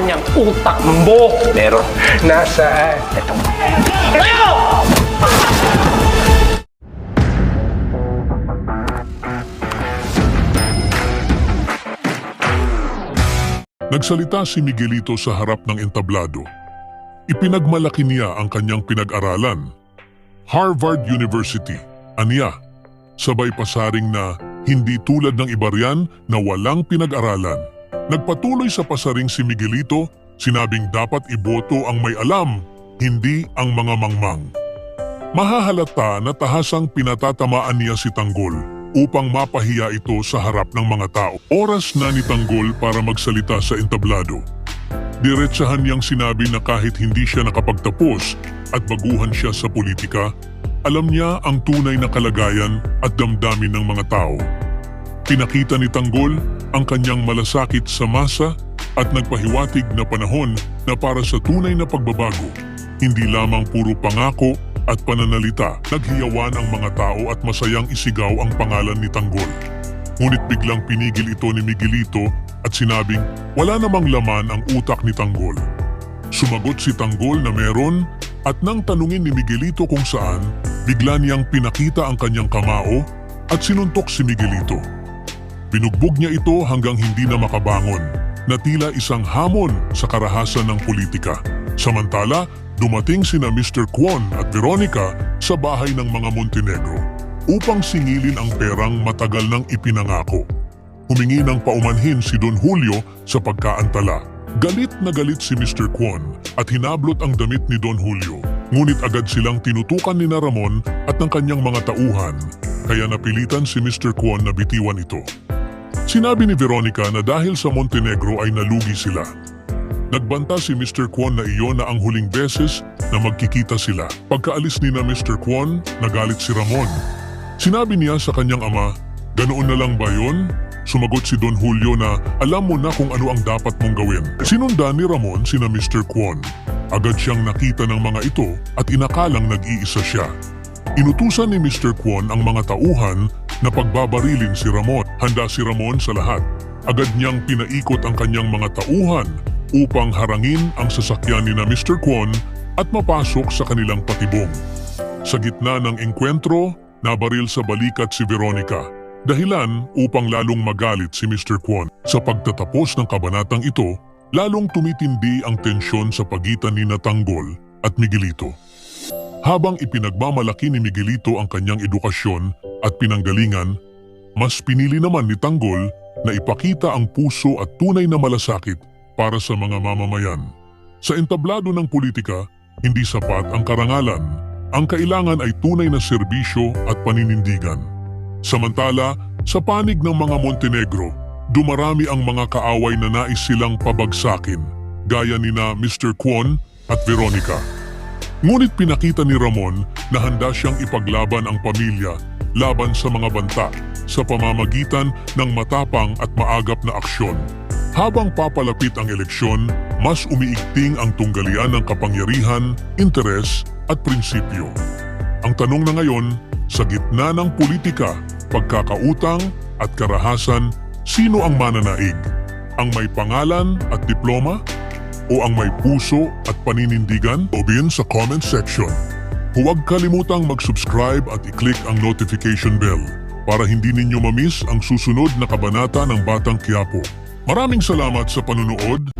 kanyang utak mo. Meron. Nasaan? Ito. Tayo! Nagsalita si Miguelito sa harap ng entablado. Ipinagmalaki niya ang kanyang pinag-aralan. Harvard University, aniya. Sabay pasaring na hindi tulad ng iba riyan na walang pinag-aralan. Nagpatuloy sa pasaring si Miguelito, sinabing dapat iboto ang may alam, hindi ang mga mangmang. Mahahalata na tahasang pinatatamaan niya si Tanggol upang mapahiya ito sa harap ng mga tao. Oras na ni Tanggol para magsalita sa entablado. Diretsahan niyang sinabi na kahit hindi siya nakapagtapos at baguhan siya sa politika, alam niya ang tunay na kalagayan at damdamin ng mga tao. Pinakita ni Tanggol ang kanyang malasakit sa masa at nagpahiwatig na panahon na para sa tunay na pagbabago. Hindi lamang puro pangako at pananalita, naghiyawan ang mga tao at masayang isigaw ang pangalan ni Tanggol. Ngunit biglang pinigil ito ni Miguelito at sinabing wala namang laman ang utak ni Tanggol. Sumagot si Tanggol na meron at nang tanungin ni Miguelito kung saan, bigla niyang pinakita ang kanyang kamao at sinuntok si Miguelito. Binugbog niya ito hanggang hindi na makabangon, na tila isang hamon sa karahasan ng politika. Samantala, dumating sina Mr. Kwon at Veronica sa bahay ng mga Montenegro upang singilin ang perang matagal nang ipinangako. Humingi ng paumanhin si Don Julio sa pagkaantala. Galit na galit si Mr. Kwon at hinablot ang damit ni Don Julio. Ngunit agad silang tinutukan ni Ramon at ng kanyang mga tauhan, kaya napilitan si Mr. Kwon na bitiwan ito. Sinabi ni Veronica na dahil sa Montenegro ay nalugi sila. Nagbanta si Mr. Kwon na iyon na ang huling beses na magkikita sila. Pagkaalis ni na Mr. Kwon, nagalit si Ramon. Sinabi niya sa kanyang ama, "Ganoon na lang ba yun?" Sumagot si Don Julio na alam mo na kung ano ang dapat mong gawin. Sinundan ni Ramon sina Mr. Kwon. Agad siyang nakita ng mga ito at inakalang nag-iisa siya. Inutusan ni Mr. Kwon ang mga tauhan na pagbabarilin si Ramon. Handa si Ramon sa lahat. Agad niyang pinaikot ang kanyang mga tauhan upang harangin ang sasakyan ni na Mr. Kwon at mapasok sa kanilang patibong. Sa gitna ng engkwentro, nabaril sa balikat si Veronica. Dahilan upang lalong magalit si Mr. Kwon. Sa pagtatapos ng kabanatang ito, lalong tumitindi ang tensyon sa pagitan ni Tanggol at Miguelito. Habang ipinagmamalaki ni Miguelito ang kanyang edukasyon at pinanggalingan, mas pinili naman ni Tanggol na ipakita ang puso at tunay na malasakit para sa mga mamamayan. Sa entablado ng politika, hindi sapat ang karangalan. Ang kailangan ay tunay na serbisyo at paninindigan. Samantala, sa panig ng mga Montenegro, dumarami ang mga kaaway na nais silang pabagsakin, gaya ni na Mr. Kwon at Veronica. Ngunit pinakita ni Ramon na handa siyang ipaglaban ang pamilya laban sa mga banta sa pamamagitan ng matapang at maagap na aksyon. Habang papalapit ang eleksyon, mas umiigting ang tunggalian ng kapangyarihan, interes at prinsipyo. Ang tanong na ngayon, sa gitna ng politika, pagkakautang at karahasan, sino ang mananaig? Ang may pangalan at diploma? O ang may puso at paninindigan? Sabihin sa comment section. Huwag kalimutang mag-subscribe at i-click ang notification bell para hindi ninyo mamiss ang susunod na kabanata ng Batang Quiapo. Maraming salamat sa panunood.